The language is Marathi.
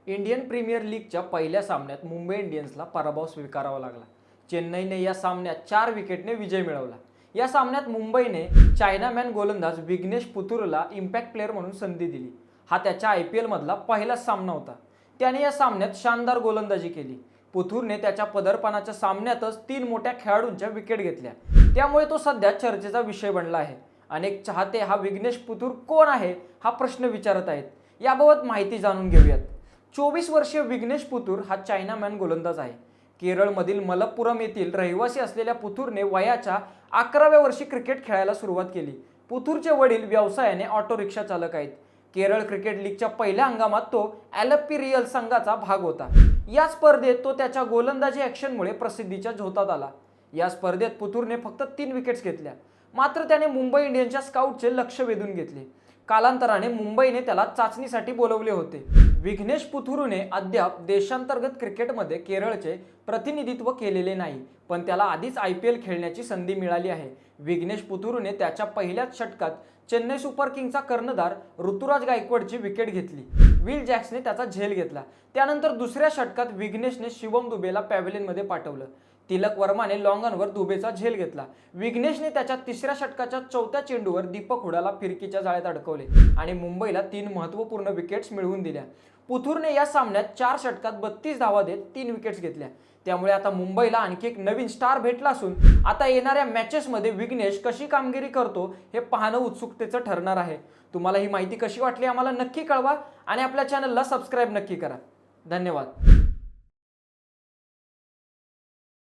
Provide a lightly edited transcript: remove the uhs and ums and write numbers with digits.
इंडियन प्रीमियर लीगच्या पहिल्या सामन्यात मुंबई इंडियन्सला पराभव स्वीकारावा लागला। चेन्नईने या सामन्यात 4 विकेटने विजय मिळवला। या सामन्यात मुंबईने चायनामॅन गोलंदाज विघ्नेश पुथुरला इम्पॅक्ट प्लेअर म्हणून संधी दिली। हा त्याच्या IPL मधला पहिलाच सामना होता। त्याने या सामन्यात शानदार गोलंदाजी केली। पुथुरने त्याच्या पदार्पणाच्या सामन्यातच 3 मोठ्या खेळाडूंच्या विकेट घेतल्या, त्यामुळे तो सध्या चर्चेचा विषय बनला आहे। अनेक चाहते हा विघ्नेश पुथुर कोण आहे हा प्रश्न विचारत आहेत। याबाबत माहिती जाणून घेऊयात। 24 वर्षीय विघ्नेश पुथुर हा चायनामॅन गोलंदाज आहे। केरळमधील मलप्पुरम येथील रहिवासी असलेल्या पुथुरने वयाच्या 11व्या वर्षी क्रिकेट खेळायला सुरुवात केली। पुथुरचे वडील व्यवसायाने ऑटो रिक्षा चालक आहेत। केरळ क्रिकेट लीगच्या पहिल्या हंगामात तो ॲलप्पी रियल संघाचा भाग होता। या स्पर्धेत तो त्याच्या गोलंदाजी ॲक्शनमुळे प्रसिद्धीच्या झोतात आला। या स्पर्धेत पुथुरने फक्त 3 विकेट्स घेतल्या, मात्र त्याने मुंबई इंडियन्सच्या स्काउटचे लक्ष वेधून घेतले। कालांतराने मुंबईने त्याला चाचणीसाठी बोलवले होते। विघ्नेश पुथुरने अद्याप देशांतर्गत क्रिकेटमध्ये केरळचे प्रतिनिधित्व केलेले नाही, पण त्याला आधीच IPL खेळण्याची संधी मिळाली आहे। विघ्नेश पुथुरने त्याच्या पहिल्याच षटकात चेन्नई सुपर किंग्सचा कर्णधार ऋतुराज गायकवाडची विकेट घेतली। विल जॅक्सने त्याचा झेल घेतला। त्यानंतर दुसऱ्या षटकात विघ्नेशने शिवम दुबेला पॅव्हेलियनमध्ये पाठवलं। तिलक वर्माने लॉंगॉनवर दुबेचा झेल घेतला। विघ्नेशने त्याच्या तिसऱ्या षटकाच्या 4थ्या चेंडूवर दीपक हुडाला फिरकीच्या जाळ्यात अडकवले आणि मुंबईला 3 महत्त्वपूर्ण विकेट्स मिळवून दिल्या। पुथुरने या सामन्यात 4 षटकात 32 धावा देत 3 विकेट्स घेतल्या। त्यामुळे आता मुंबईला आणखी एक नवीन स्टार भेटला असून आता येणाऱ्या मॅचेसमध्ये विघ्नेश कशी कामगिरी करतो हे पाहणं उत्सुकतेचं ठरणार आहे। तुम्हाला ही माहिती कशी वाटली आम्हाला नक्की कळवा आणि आपल्या चॅनलला सबस्क्राईब नक्की करा। धन्यवाद।